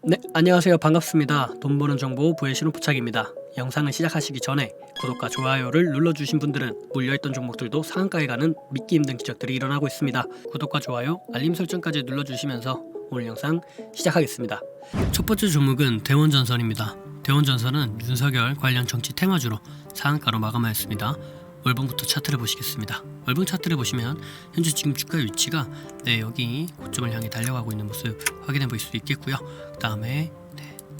네, 안녕하세요. 반갑습니다. 돈 버는 정보 부의 신호부착입니다. 영상을 시작하시기 전에 구독과 좋아요를 눌러주신 분들은 물려있던 종목들도 상한가에 가는 믿기 힘든 기적들이 일어나고 있습니다. 구독과 좋아요, 알림 설정까지 눌러주시면서 오늘 영상 시작하겠습니다. 첫 번째 종목은 대원전선입니다. 대원전선은 윤석열 관련 정치 테마주로 상한가로 마감하였습니다. 월봉부터 차트를 보시겠습니다. 월봉 차트를 보시면 현재 지금 주가 위치가 여기 고점을 향해 달려가고 있는 모습 확인해 볼 수 있겠고요. 그 다음에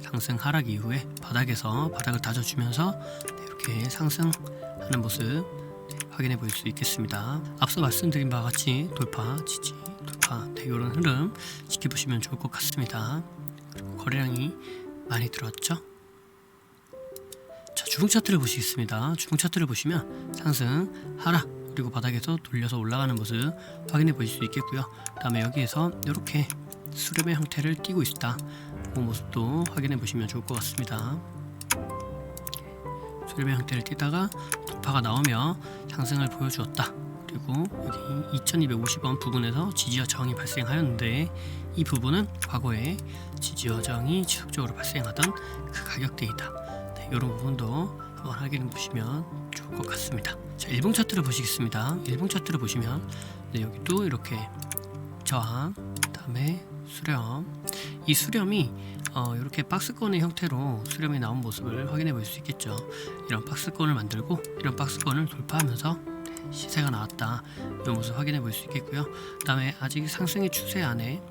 상승 하락 이후에 바닥에서 바닥을 다져주면서 이렇게 상승하는 모습 확인해 볼 수 있겠습니다. 앞서 말씀드린 바와 같이 돌파, 지지, 돌파 이런 흐름 지켜보시면 좋을 것 같습니다. 그리고 거래량이 많이 들어왔죠. 자, 주봉 차트를 보시겠습니다. 주봉 차트를 보시면 상승, 하락, 그리고 바닥에서 돌려서 올라가는 모습 확인해 보실 수 있겠고요. 그 다음에 여기에서 이렇게 수렴의 형태를 띠고 있다. 그 모습도 확인해 보시면 좋을 것 같습니다. 수렴의 형태를 띠다가 돌파가 나오며 상승을 보여주었다. 그리고 여기 2250원 부분에서 지지와 저항이 발생하였는데 이 부분은 과거에 지지와 저항이 지속적으로 발생하던 그 가격대이다. 이런 부분도 한번 확인해 보시면 좋을 것 같습니다. 자, 일봉 차트를 보시겠습니다. 일봉 차트를 보시면 여기도 이렇게 저항, 그다음에 수렴. 이 수렴이 이렇게 박스권의 형태로 수렴이 나온 모습을 확인해 볼 수 있겠죠. 이런 박스권을 만들고 이런 박스권을 돌파하면서 시세가 나왔다. 이 모습 확인해 볼 수 있겠고요. 그다음에 아직 상승의 추세 안에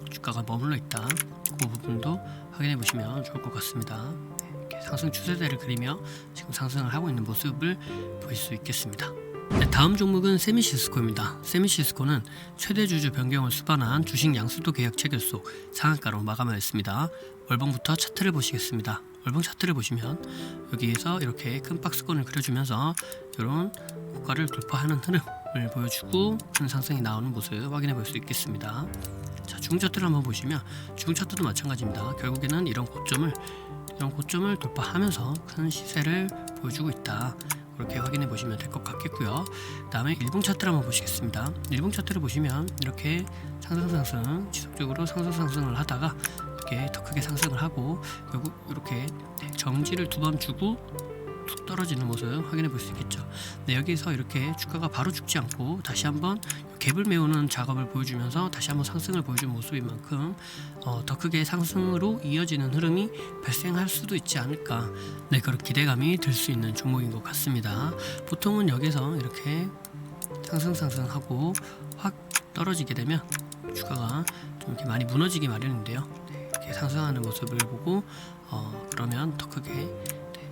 주가가 머물러 있다. 그 부분도 확인해 보시면 좋을 것 같습니다. 상승 추세대를 그리며 지금 상승을 하고 있는 모습을 보실 수 있겠습니다. 다음 종목은 세미시스코입니다. 세미시스코는 최대 주주 변경을 수반한 주식 양수도 계약 체결 속 상한가로 마감하였습니다. 월봉부터 차트를 보시겠습니다. 월봉 차트를 보시면 여기에서 이렇게 큰 박스권을 그려주면서 이런 고가를 돌파하는 흐름을 보여주고 큰 상승이 나오는 모습 확인해 볼 수 있겠습니다. 자, 주봉 차트를 한번 보시면 주봉 차트도 마찬가지입니다. 결국에는 이런 고점을 돌파하면서 큰 시세를 보여주고 있다. 그렇게 확인해 보시면 될 것 같겠고요. 그 다음에 일봉 차트를 한번 보시겠습니다. 일봉 차트를 보시면 이렇게 상승 지속적으로 상승을 하다가 이렇게 더 크게 상승을 하고 결국 이렇게 정지를 두 번 주고 툭 떨어지는 모습 확인해 볼 수 있겠죠. 여기서 이렇게 주가가 바로 죽지 않고 다시 한번 갭을 메우는 작업을 보여주면서 다시 한번 상승을 보여준 모습인 만큼 더 크게 상승으로 이어지는 흐름이 발생할 수도 있지 않을까, 그런 기대감이 들 수 있는 종목인 것 같습니다. 보통은 여기서 이렇게 상승하고 확 떨어지게 되면 주가가 좀 이렇게 많이 무너지기 마련인데요. 이렇게 상승하는 모습을 보고 그러면 더 크게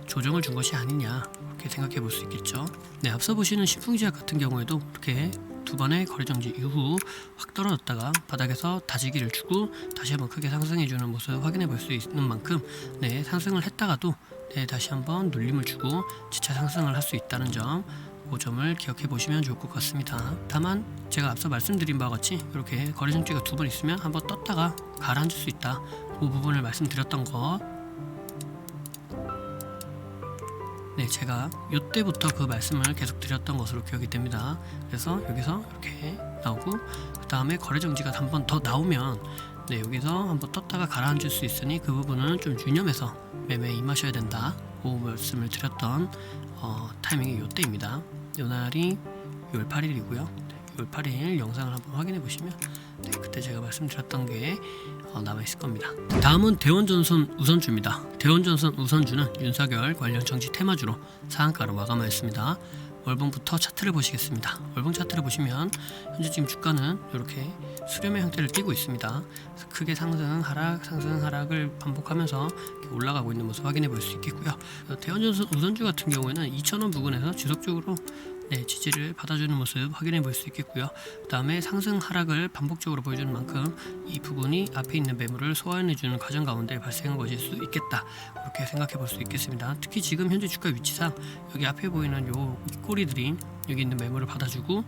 조정을 준 것이 아니냐, 그렇게 생각해 볼 수 있겠죠. 앞서 보시는 신풍지약 같은 경우에도 이렇게 두 번의 거래 정지 이후 확 떨어졌다가 바닥에서 다지기를 주고 다시 한번 크게 상승해 주는 모습 확인해 볼 수 있는 만큼 상승을 했다가도 다시 한번 눌림을 주고 재차 상승을 할 수 있다는 점, 그 점을 기억해 보시면 좋을 것 같습니다. 다만 제가 앞서 말씀드린 바와 같이 이렇게 거래 정지가 두 번 있으면 한번 떴다가 가라앉을 수 있다. 그 부분을 말씀드렸던 거, 제가 이때부터 그 말씀을 계속 드렸던 것으로 기억이 됩니다. 그래서 여기서 이렇게 나오고 그 다음에 거래 정지가 한 번 더 나오면 여기서 한번 떴다가 가라앉을 수 있으니 그 부분은 좀 유념해서 매매에 임하셔야 된다. 그 말씀을 드렸던 타이밍이 이때입니다. 이날이 6월 8일이고요. 6월 8일 영상을 한번 확인해 보시면 그때 제가 말씀드렸던 게 남아있을 겁니다. 다음은 대원전선 우선주입니다. 대원전선 우선주는 윤석열 관련 정치 테마주로 상한가로 마감하였습니다. 월봉부터 차트를 보시겠습니다. 월봉 차트를 보시면 현재 지금 주가는 이렇게 수렴의 형태를 띠고 있습니다. 그래서 크게 상승 하락을 반복하면서 올라가고 있는 모습 확인해 볼 수 있겠고요. 대원전선 우선주 같은 경우에는 2,000원 부근에서 지속적으로 지지를 받아주는 모습 확인해 볼 수 있겠고요. 그 다음에 상승 하락을 반복적으로 보여주는 만큼 이 부분이 앞에 있는 매물을 소화해주는 과정 가운데 발생한 것일 수 있겠다, 그렇게 생각해 볼 수 있겠습니다. 특히 지금 현재 주가 위치상 여기 앞에 보이는 요 꼬리들이 여기 있는 매물을 받아주고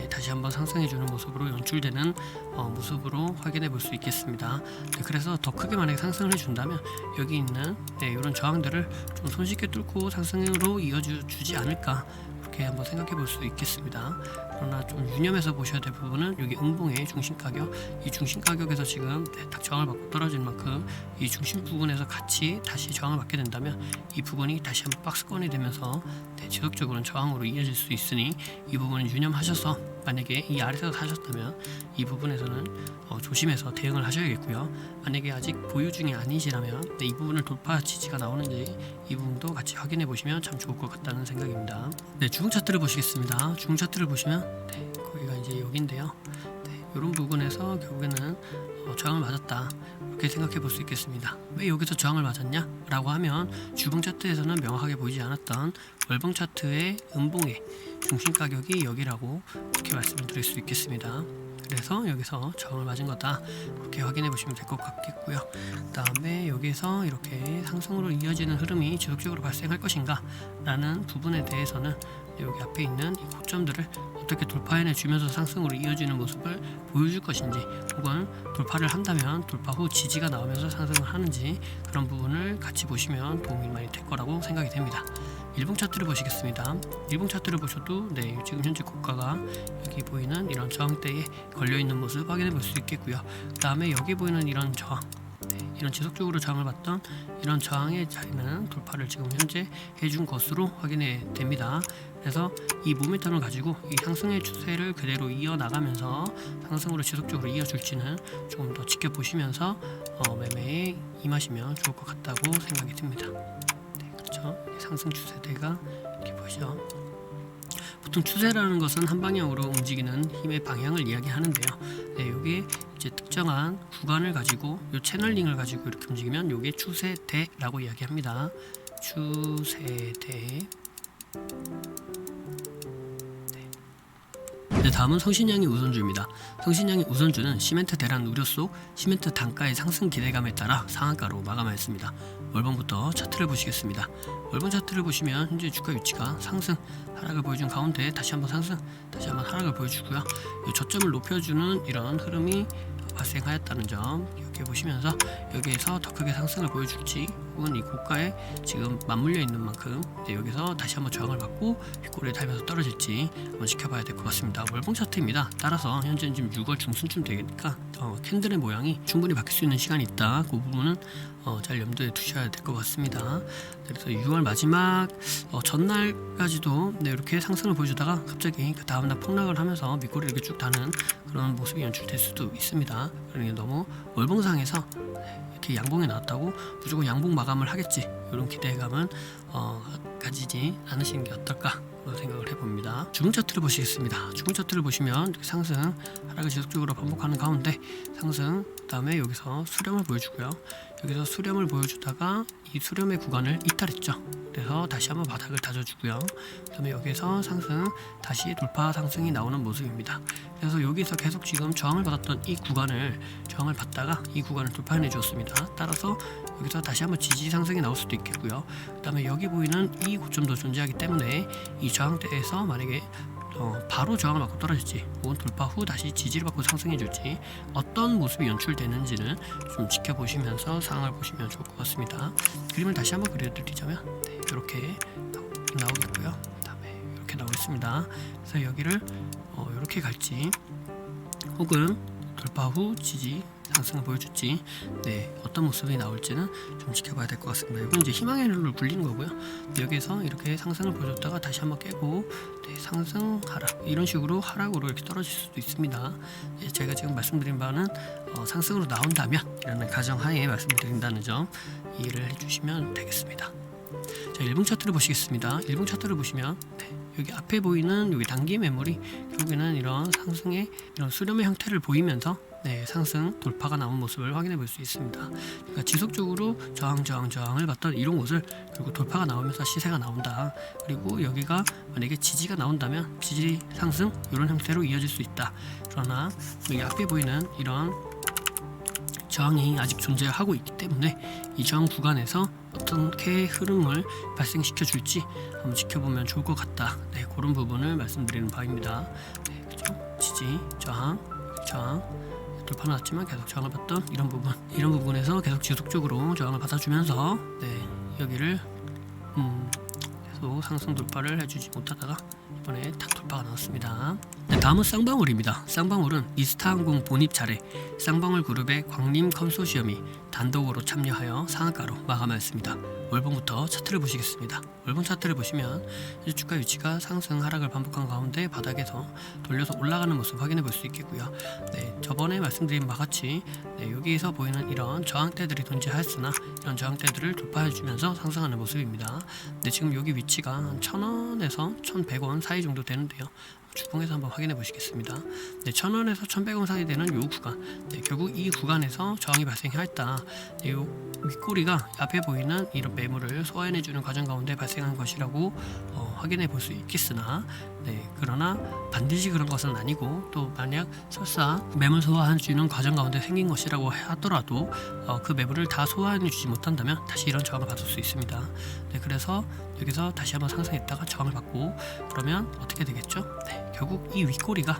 다시 한번 상승해주는 모습으로 연출되는 모습으로 확인해 볼 수 있겠습니다. 그래서 더 크게 만약에 상승을 해준다면 여기 있는 이런 저항들을 좀 손쉽게 뚫고 상승으로 이어주지 않을까, 그렇게 한번 생각해 볼 수 있겠습니다. 그러나 좀 유념해서 보셔야 될 부분은 여기 음봉의 중심 가격, 이 중심 가격에서 지금 딱 저항을 받고 떨어진 만큼 이 중심 부분에서 같이 다시 저항을 받게 된다면 이 부분이 다시 한번 박스권이 되면서 지속적으로는 저항으로 이어질 수 있으니 이 부분은 유념하셔서 만약에 이 아래에서 사셨다면 이 부분에서는 조심해서 대응을 하셔야겠고요. 만약에 아직 보유 중이 아니시라면 이 부분을 돌파 지지가 나오는지 이 부분도 같이 확인해 보시면 참 좋을 것 같다는 생각입니다. 주봉 차트를 보시겠습니다. 주봉 차트를 보시면 거기가 이제 여기인데요. 이런 부분에서 결국에는 저항을 맞았다, 이렇게 생각해 볼 수 있겠습니다. 왜 여기서 저항을 맞았냐 라고 하면 주봉 차트에서는 명확하게 보이지 않았던 월봉 차트의 음봉의 중심 가격이 여기라고 이렇게 말씀을 드릴 수 있겠습니다. 그래서 여기서 저항을 맞은 거다, 그렇게 확인해 보시면 될 것 같겠고요. 그 다음에 여기서 이렇게 상승으로 이어지는 흐름이 지속적으로 발생할 것인가 라는 부분에 대해서는 여기 앞에 있는 이 고점들을 어떻게 돌파해내 주면서 상승으로 이어지는 모습을 보여줄 것인지, 혹은 돌파를 한다면 돌파 후 지지가 나오면서 상승을 하는지, 그런 부분을 같이 보시면 도움이 많이 될 거라고 생각이 됩니다. 일봉 차트를 보시겠습니다. 일봉 차트를 보셔도 지금 현재 고가가 여기 보이는 이런 저항대에 걸려있는 모습 확인해 볼 수 있겠고요. 그 다음에 여기 보이는 이런 저항, 이런 지속적으로 저항을 받던 이런 저항의 자리는 돌파를 지금 현재 해준 것으로 확인이 됩니다. 그래서 이 모멘텀을 가지고 이 상승의 추세를 그대로 이어나가면서 상승으로 지속적으로 이어줄지는 조금 더 지켜보시면서 매매에 임하시면 좋을 것 같다고 생각이 듭니다. 그렇죠? 상승 추세대가 이렇게 보이죠. 보통 추세라는 것은 한 방향으로 움직이는 힘의 방향을 이야기하는데요. 이게 이제 특정한 구간을 가지고 이 채널링을 가지고 이렇게 움직이면 이게 추세대라고 이야기합니다. 추세대. 다음은 성신양의 우선주입니다. 성신양의 우선주는 시멘트 대란 우려 속 시멘트 단가의 상승 기대감에 따라 상한가로 마감하였습니다. 월봉부터 차트를 보시겠습니다. 월봉 차트를 보시면 현재 주가 위치가 상승, 하락을 보여준 가운데 다시 한번 상승, 다시 한번 하락을 보여주고요. 이 저점을 높여주는 이런 흐름이 발생하였다는 점 기억해 보시면서 여기에서 더 크게 상승을 보여줄지, 혹은 이 고가에 지금 맞물려 있는 만큼 여기서 다시 한번 저항을 받고 윗꼬리를 달면서 떨어질지 한번 지켜봐야 될 것 같습니다. 월봉 차트입니다. 따라서 현재는 지금 6월 중순쯤 되니까 캔들의 모양이 충분히 바뀔 수 있는 시간이 있다. 그 부분은 잘 염두에 두셔야 될 것 같습니다. 그래서 6월 마지막 전날까지도 이렇게 상승을 보여주다가 갑자기 그 다음날 폭락을 하면서 밑꼬리 이렇게 쭉 다는 그런 모습이 연출될 수도 있습니다. 그러니 너무 월봉상에서 이렇게 양봉에 나왔다고 무조건 양봉 마감을 하겠지, 이런 기대감은 가지지 않으시는 게 어떨까 생각을 해봅니다. 주봉 차트를 보시겠습니다. 주봉 차트를 보시면 상승, 하락을 지속적으로 반복하는 가운데 상승, 그 다음에 여기서 수렴을 보여주고요. 여기서 수렴을 보여주다가 이 수렴의 구간을 이탈했죠. 그래서 다시 한번 바닥을 다져주고요. 그 다음에 여기서 상승, 다시 돌파 상승이 나오는 모습입니다. 그래서 여기서 계속 지금 저항을 받았던 이 구간을 저항을 받다가 이 구간을 돌파해 주었습니다. 따라서 여기서 다시 한번 지지 상승이 나올 수도 있겠고요. 그 다음에 여기 보이는 이 고점도 존재하기 때문에 이 저항대에서 만약에 바로 저항을 받고 떨어질지, 혹은 돌파 후 다시 지지를 받고 상승해 줄지, 어떤 모습이 연출되는지는 좀 지켜보시면서 상황을 보시면 좋을 것 같습니다. 그림을 다시 한번 그려드리자면 이렇게 나오겠고요. 그 다음에 이렇게 나오겠습니다. 그래서 여기를 이렇게 갈지, 혹은 돌파 후 지지 상승을 보여줄지, 어떤 모습이 나올지는 좀 지켜봐야 될 것 같습니다. 이건 이제 희망의 룰을 굴리는 거고요. 여기서 이렇게 상승을 보여줬다가 다시 한번 깨고 상승, 하락, 이런 식으로 하락으로 이렇게 떨어질 수도 있습니다. 제가 지금 말씀드린 바는 상승으로 나온다면 이라는 가정하에 말씀을 드린다는 점 이해를 해주시면 되겠습니다. 자, 일봉 차트를 보시겠습니다. 일봉 차트를 보시면 여기 앞에 보이는 여기 단기 매물이 결국에는 이런 상승의 이런 수렴의 형태를 보이면서 상승 돌파가 나온 모습을 확인해 볼 수 있습니다. 그러니까 지속적으로 저항을 받던 이런 곳을 그리고 돌파가 나오면서 시세가 나온다. 그리고 여기가 만약에 지지가 나온다면 지지 상승 이런 형태로 이어질 수 있다. 그러나 여기 앞에 보이는 이런 저항이 아직 존재하고 있기 때문에 이 저항 구간에서 어떻게 흐름을 발생시켜 줄지 한번 지켜보면 좋을 것 같다. 그런 부분을 말씀드리는 바입니다. 그렇죠? 지지, 저항, 돌파 나왔지만 계속 저항을 받던 이런 부분에서 계속 지속적으로 저항을 받아주면서 여기를 계속 상승 돌파를 해주지 못하다가 이번에 탁 돌파가 나왔습니다. 네, 다음은 쌍방울입니다. 쌍방울은 이스타항공 본입 차례 쌍방울 그룹의 광림 컨소시엄이 단독으로 참여하여 상한가로 마감하였습니다. 월봉부터 차트를 보시겠습니다. 월봉 차트를 보시면 현재 주가 위치가 상승 하락을 반복한 가운데 바닥에서 돌려서 올라가는 모습 확인해 볼 수 있겠고요. 네, 저번에 말씀드린 바와 같이 여기에서 보이는 이런 저항대들이 존재하였으나 이런 저항대들을 돌파해 주면서 상승하는 모습입니다. 네, 지금 여기 위치가 한 1000원에서 1100원 사이 정도 되는데요. 주봉에서 한번 확인해 보시겠습니다. 네, 1000원에서 1100원 사이 되는 요 구간, 결국 이 구간에서 저항이 발생하였다. 요 윗꼬리가 앞에 보이는 이런 매물을 소화해내주는 과정 가운데 발생한 것이라고 확인해 볼 수 있겠으나, 그러나 반드시 그런 것은 아니고, 또 만약 설사 매물 소화해주는 과정 가운데 생긴 것이라고 하더라도 그 매물을 다 소화해주지 못한다면 다시 이런 저항을 받을 수 있습니다. 그래서 여기서 다시 한번 상승했다가 저항을 받고 그러면 어떻게 되겠죠? 결국 이 윗꼬리가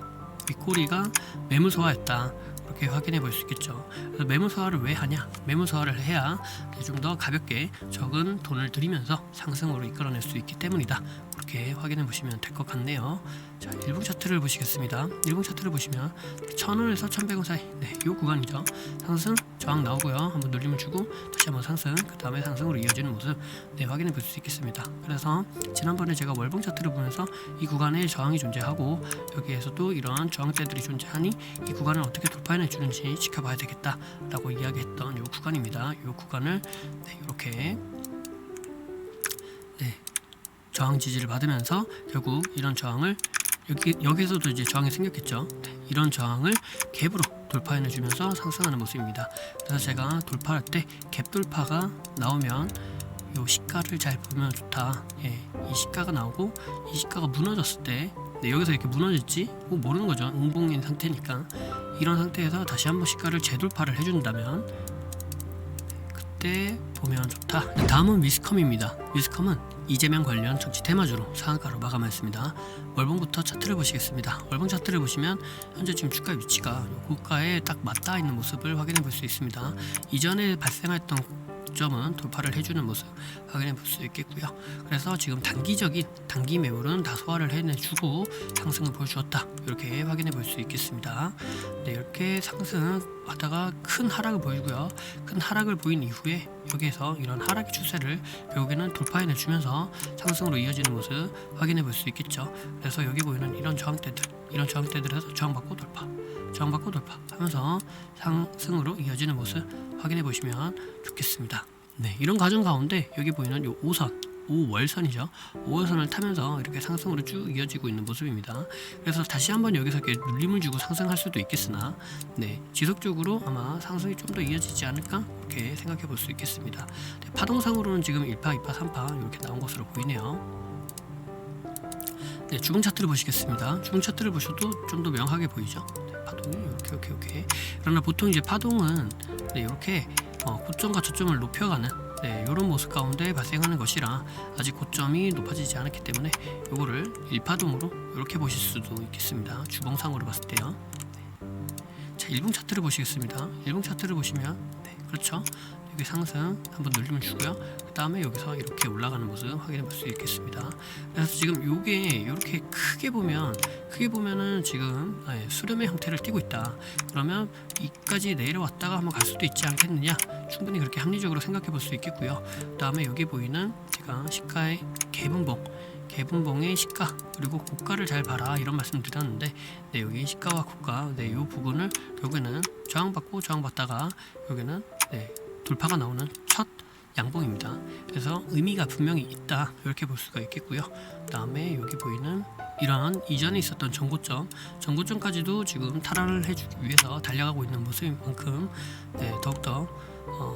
매물 소화했다, 이렇게 확인해 볼 수 있겠죠. 그래서 매물 소화를 왜 하냐? 매물 소화를 해야 좀 더 가볍게 적은 돈을 들이면서 상승으로 이끌어낼 수 있기 때문이다, 그렇게 확인해 보시면 될 것 같네요. 자, 일봉 차트를 보시겠습니다. 일봉 차트를 보시면 1000원에서 1100원 사이, 이 구간이죠. 상승 저항 나오고요. 한번 눌림을 주고 다시 한번 상승, 그 다음에 상승으로 이어지는 모습 확인해 볼 수 있겠습니다. 그래서 지난번에 제가 월봉 차트를 보면서 이 구간에 저항이 존재하고 여기에서도 이러한 저항대들이 존재하니 이 구간을 어떻게 돌파해내 주는지 지켜봐야 되겠다 라고 이야기했던 이 구간입니다. 이 구간을 이렇게 저항 지지를 받으면서 결국 이런 저항을 여기에서도 이제 저항이 생겼겠죠. 이런 저항을 갭으로 돌파해 주면서 상승하는 모습입니다. 그래서 제가 돌파할 때 갭 돌파가 나오면 이 시가를 잘 보면 좋다. 이 시가가 나오고 이 시가가 무너졌을 때, 여기서 이렇게 무너질지 모르는 거죠. 응봉인 상태니까. 이런 상태에서 다시 한번 시가를 재돌파를 해준다면 그때 보면 좋다. 다음은 위스컴입니다. 위스컴은 이재명 관련 정치 테마주로 상한가로 마감했습니다. 월봉부터 차트를 보시겠습니다. 월봉 차트를 보시면 현재 지금 주가 위치가 고가에 딱 맞닿아 있는 모습을 확인해 볼 수 있습니다. 이전에 발생했던 점은 돌파를 해주는 모습 확인해 볼 수 있겠고요. 그래서 지금 단기 매물은 다 소화를 해내주고 상승을 보여주었다, 이렇게 확인해 볼 수 있겠습니다. 이렇게 상승하다가 큰 하락을 보이고요. 큰 하락을 보인 이후에 여기에서 이런 하락의 추세를 결국에는 돌파해 내주면서 상승으로 이어지는 모습 확인해 볼 수 있겠죠. 그래서 여기 보이는 이런 저항대들에서 저항받고 돌파 하면서 상승으로 이어지는 모습 확인해 보시면 좋겠습니다. 이런 과정 가운데 여기 보이는 이 5월선이죠. 5월선을 타면서 이렇게 상승으로 쭉 이어지고 있는 모습입니다. 그래서 다시 한번 여기서 이렇게 눌림을 주고 상승할 수도 있겠으나, 지속적으로 아마 상승이 좀 더 이어지지 않을까, 이렇게 생각해 볼 수 있겠습니다. 파동상으로는 지금 1파, 2파, 3파 이렇게 나온 것으로 보이네요. 주봉 차트를 보시겠습니다. 주봉 차트를 보셔도 좀 더 명확하게 보이죠. 파동이 이렇게. 그러나 보통 이제 파동은 이렇게 고점과 저점을 높여가는 이런 모습 가운데 발생하는 것이라 아직 고점이 높아지지 않았기 때문에 이거를 일파동으로 이렇게 보실 수도 있겠습니다. 주봉상으로 봤을 때요. 자, 일봉 차트를 보시겠습니다. 일봉 차트를 보시면 그렇죠. 여기 상승 한번 눌리면 주고요. 그 다음에 여기서 이렇게 올라가는 모습 확인해 볼 수 있겠습니다. 그래서 지금 요게 이렇게 크게 보면은 지금 수렴의 형태를 띠고 있다. 그러면 이까지 내려왔다가 한번 갈 수도 있지 않겠느냐, 충분히 그렇게 합리적으로 생각해 볼 수 있겠고요. 그 다음에 여기 보이는 제가 시가의 개분봉의 시가 그리고 고가를 잘 봐라, 이런 말씀 드렸는데 여기 시가와 고가 이 부분을 결국에는 저항받다가 여기는 돌파가 나오는 첫 양봉입니다. 그래서 의미가 분명히 있다, 이렇게 볼 수가 있겠고요. 그 다음에 여기 보이는 이러한 이전에 있었던 전고점까지도 지금 탈환을 해주기 위해서 달려가고 있는 모습인 만큼 더욱더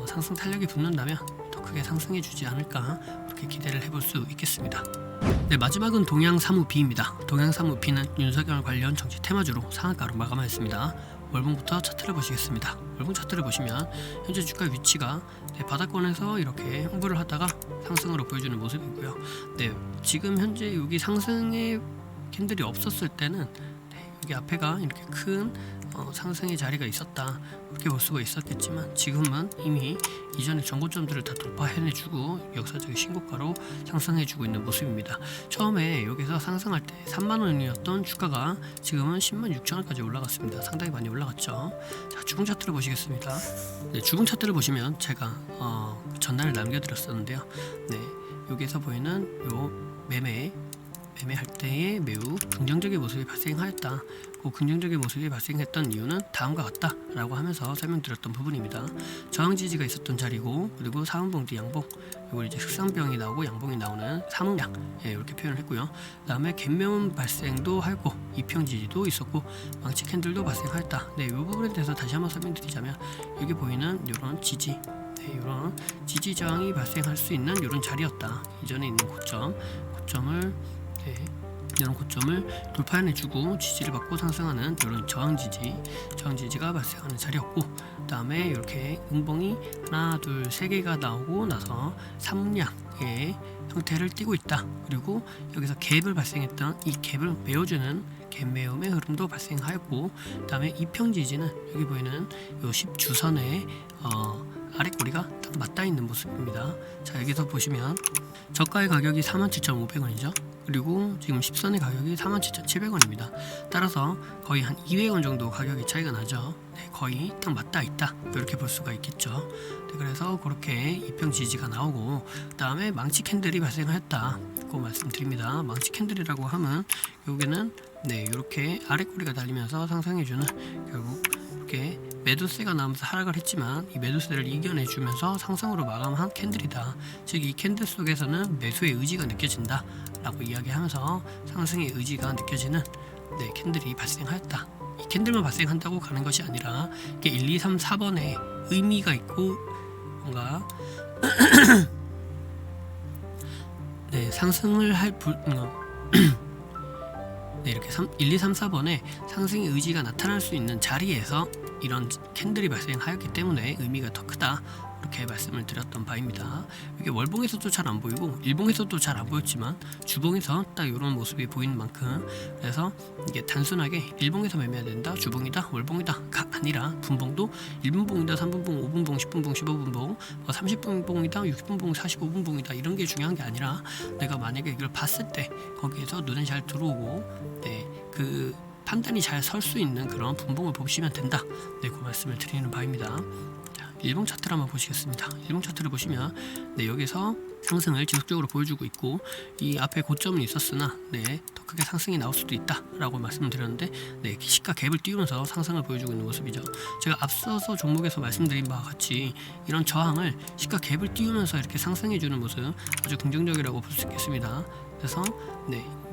상승 탄력이 붙는다면 더 크게 상승해 주지 않을까, 그렇게 기대를 해볼 수 있겠습니다. 마지막은 동양사무비입니다. 동양사무비는 윤석열 관련 정치 테마주로 상한가로 마감하였습니다. 월봉부터 차트를 보시겠습니다. 월봉 차트를 보시면 현재 주가 위치가 바닥권에서 이렇게 형부를 하다가 상승으로 보여주는 모습이고요. 지금 현재 여기 상승의 캔들이 없었을 때는 여기 앞에가 이렇게 큰 상승의 자리가 있었다 그렇게 볼 수가 있었겠지만 지금은 이미 이전의 전고점들을 다 돌파해내주고 역사적인 신고가로 상승해주고 있는 모습입니다. 처음에 여기서 상승할 때 3만원이었던 주가가 지금은 106,000원까지 올라갔습니다. 상당히 많이 올라갔죠. 자, 주봉 차트를 보시겠습니다. 네, 주봉 차트를 보시면 제가 전날에 남겨드렸었는데요. 네, 여기에서 보이는 요 매매할 때에 매우 긍정적인 모습이 발생하였다. 그 긍정적인 모습이 발생했던 이유는 다음과 같다라고 하면서 설명드렸던 부분입니다. 저항 지지가 있었던 자리고, 그리고 사음봉 뒤 양봉, 이걸 이제 흑상병이 나오고 양봉이 나오는 삼음약, 이렇게 표현을 했고요. 그다음에 갭매운 발생도 하였고, 이평 지지도 있었고, 망치 캔들도 발생하였다. 네, 이 부분에 대해서 다시 한번 설명드리자면 여기 보이는 이런 지지. 이런 지지 저항이 발생할 수 있는 이런 자리였다. 이전에 있는 고점을 이런 고점을 돌파해내주고 지지를 받고 상승하는 이런 저항지지가 발생하는 자리였고, 그 다음에 이렇게 음봉이 하나, 둘, 세 개가 나오고 나서 삼량의 형태를 띠고 있다. 그리고 여기서 갭을 발생했던 이 갭을 메워주는 갭매움의 흐름도 발생하였고, 그 다음에 이평 지지는 여기 보이는 요 10주선의 아래 꼬리가 딱 맞닿아 있는 모습입니다. 자, 여기서 보시면 저가의 가격이 47,500원이죠. 그리고 지금 10선의 가격이 47,700원입니다. 따라서 거의 한 200원 정도 가격의 차이가 나죠. 네, 거의 딱 맞닿아 있다. 이렇게 볼 수가 있겠죠. 네, 그래서 그렇게 이평 지지가 나오고, 그 다음에 망치 캔들이 발생하였다. 고 말씀드립니다. 망치 캔들이라고 하면 여기는 이렇게 아래 꼬리가 달리면서 상승해주는, 결국 이렇게 매도세가 나오면서 하락을 했지만 이 매도세를 이겨내주면서 상승으로 마감한 캔들이다. 즉 이 캔들 속에서는 매수의 의지가 느껴진다 라고 이야기하면서 상승의 의지가 느껴지는 캔들이 발생하였다. 이 캔들만 발생한다고 가는 것이 아니라 이게 1, 2, 3, 4번에 의미가 있고 뭔가 상승을 할 이렇게 1, 2, 3, 4번에 상승의 의지가 나타날 수 있는 자리에서 이런 캔들이 발생하였기 때문에 의미가 더 크다, 이렇게 말씀을 드렸던 바입니다. 이게 월봉에서도 잘 안 보이고 일봉에서도 잘 안 보였지만 주봉에서 딱 이런 모습이 보이는 만큼, 그래서 이게 단순하게 일봉에서 매매해야 된다, 주봉이다, 월봉이다가 아니라 분봉도 1분봉이다, 3분봉, 5분봉, 10분봉, 15분봉, 30분봉이다, 60분봉, 45분봉이다 이런 게 중요한 게 아니라 내가 만약에 이걸 봤을 때 거기에서 눈에 잘 들어오고 그 판단이 잘 설 수 있는 그런 분봉을 보시면 된다. 그 말씀을 드리는 바입니다. 일봉 차트를 한번 보시겠습니다. 일봉 차트를 보시면 여기서 상승을 지속적으로 보여주고 있고, 이 앞에 고점은 있었으나 더 크게 상승이 나올 수도 있다 라고 말씀을 드렸는데 시가 갭을 띄우면서 상승을 보여주고 있는 모습이죠. 제가 앞서서 종목에서 말씀드린 바와 같이 이런 저항을 시가 갭을 띄우면서 이렇게 상승해주는 모습 아주 긍정적이라고 볼 수 있겠습니다. 그래서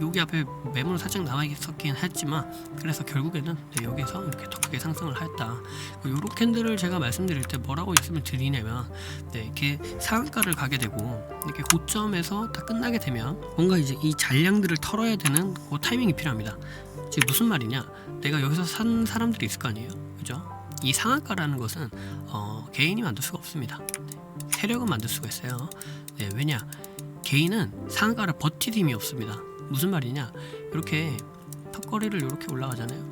여기 앞에 매물은 살짝 남아 있었긴 했지만, 그래서 결국에는 여기서 이렇게 더 크게 상승을 하였다. 요런 캔들을 제가 말씀드릴 때 뭐라고 말씀을 드리냐면, 이렇게 상한가를 가게 되고 이렇게 고점에서 다 끝나게 되면 뭔가 이제 이 잔량들을 털어야 되는 그 타이밍이 필요합니다. 지금 무슨 말이냐? 내가 여기서 산 사람들이 있을 거 아니에요, 그죠? 이 상한가라는 것은 개인이 만들 수가 없습니다. 세력은 만들 수가 있어요. 왜냐? 개인은 상한가를 버틸 힘이 없습니다. 무슨 말이냐? 이렇게 턱걸이를 이렇게 올라가잖아요.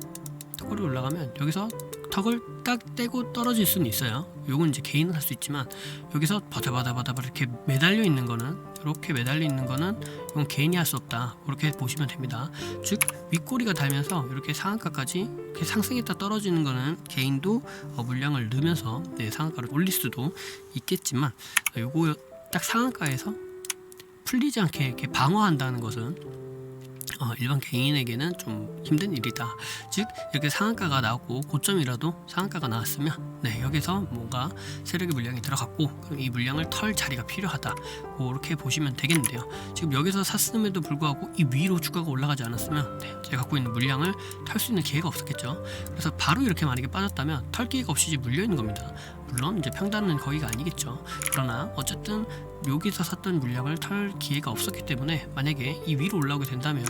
턱걸이 올라가면 여기서 턱을 딱 떼고 떨어질 수는 있어요. 요건 이제 개인은 할 수 있지만, 여기서 바다바다 이렇게 매달려 있는 거는, 이렇게 매달려 있는 거는 이건 개인이 할 수 없다. 그렇게 보시면 됩니다. 즉 윗꼬리가 달면서 이렇게 상한가까지 이렇게 상승했다 떨어지는 거는 개인도 물량을 넣으면서 상한가를 올릴 수도 있겠지만, 요거 딱 상한가에서 풀리지 않게 이렇게 방어한다는 것은 일반 개인에게는 좀 힘든 일이다. 즉 이렇게 상한가가 나왔고 고점이라도 상한가가 나왔으면 여기서 뭔가 세력의 물량이 들어갔고, 그럼 이 물량을 털 자리가 필요하다, 그렇게 보시면 되겠는데요. 지금 여기서 샀음에도 불구하고 이 위로 주가가 올라가지 않았으면 제가 갖고 있는 물량을 털 수 있는 기회가 없었겠죠. 그래서 바로 이렇게 만약에 빠졌다면 털 기회가 없이 물려 있는 겁니다. 물론 이제 평단은 거의가 아니겠죠. 그러나 어쨌든 여기서 샀던 물량을 털 기회가 없었기 때문에, 만약에 이 위로 올라오게 된다면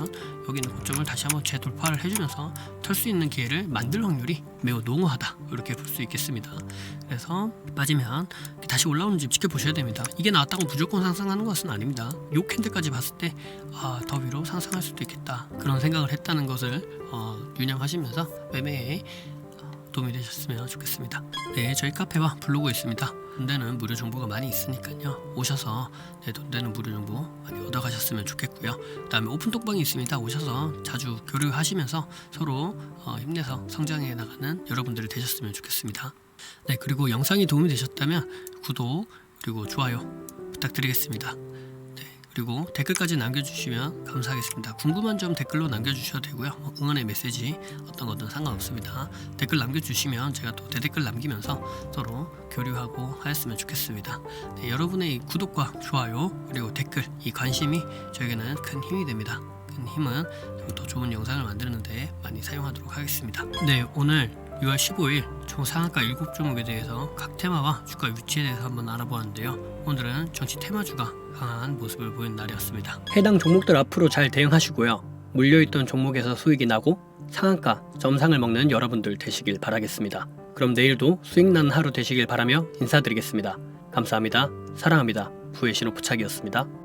여기 있는 고점을 다시 한번 재돌파를 해주면서 털 수 있는 기회를 만들 확률이 매우 농후하다, 이렇게 볼 수 있겠습니다. 그래서 빠지면 다시 올라오는지 지켜보셔야 됩니다. 이게 나왔다고 무조건 상승하는 것은 아닙니다. 요 캔들까지 봤을 때 더 위로 상승할 수도 있겠다, 그런 생각을 했다는 것을 유념하시면서 매매에 도움이 되셨으면 좋겠습니다. 네, 저희 카페와 블로그 있습니다. 돈 되는 무료 정보가 많이 있으니까요. 오셔서 돈 되는 무료 정보 많이 얻어가셨으면 좋겠고요. 그 다음에 오픈 톡방이 있습니다. 오셔서 자주 교류하시면서 서로 힘내서 성장해 나가는 여러분들이 되셨으면 좋겠습니다. 네, 그리고 영상이 도움이 되셨다면 구독 그리고 좋아요 부탁드리겠습니다. 그리고 댓글까지 남겨주시면 감사하겠습니다. 궁금한 점 댓글로 남겨주셔도 되고요. 응원의 메시지 어떤 거든 상관없습니다. 댓글 남겨주시면 제가 또 대댓글 남기면서 서로 교류하고 하였으면 좋겠습니다. 네, 여러분의 구독과 좋아요 그리고 댓글 이 관심이 저에게는 큰 힘이 됩니다. 큰 힘은 더 좋은 영상을 만드는데 많이 사용하도록 하겠습니다. 네, 오늘 6월 15일 총 상한가 7종목에 대해서 각 테마와 주가 위치에 대해서 한번 알아보았는데요. 오늘은 정치 테마주가 강한 모습을 보인 날이었습니다. 해당 종목들 앞으로 잘 대응하시고요. 물려있던 종목에서 수익이 나고 상한가 점상을 먹는 여러분들 되시길 바라겠습니다. 그럼 내일도 수익 나는 하루 되시길 바라며 인사드리겠습니다. 감사합니다. 사랑합니다. 부의 신호 부착이었습니다.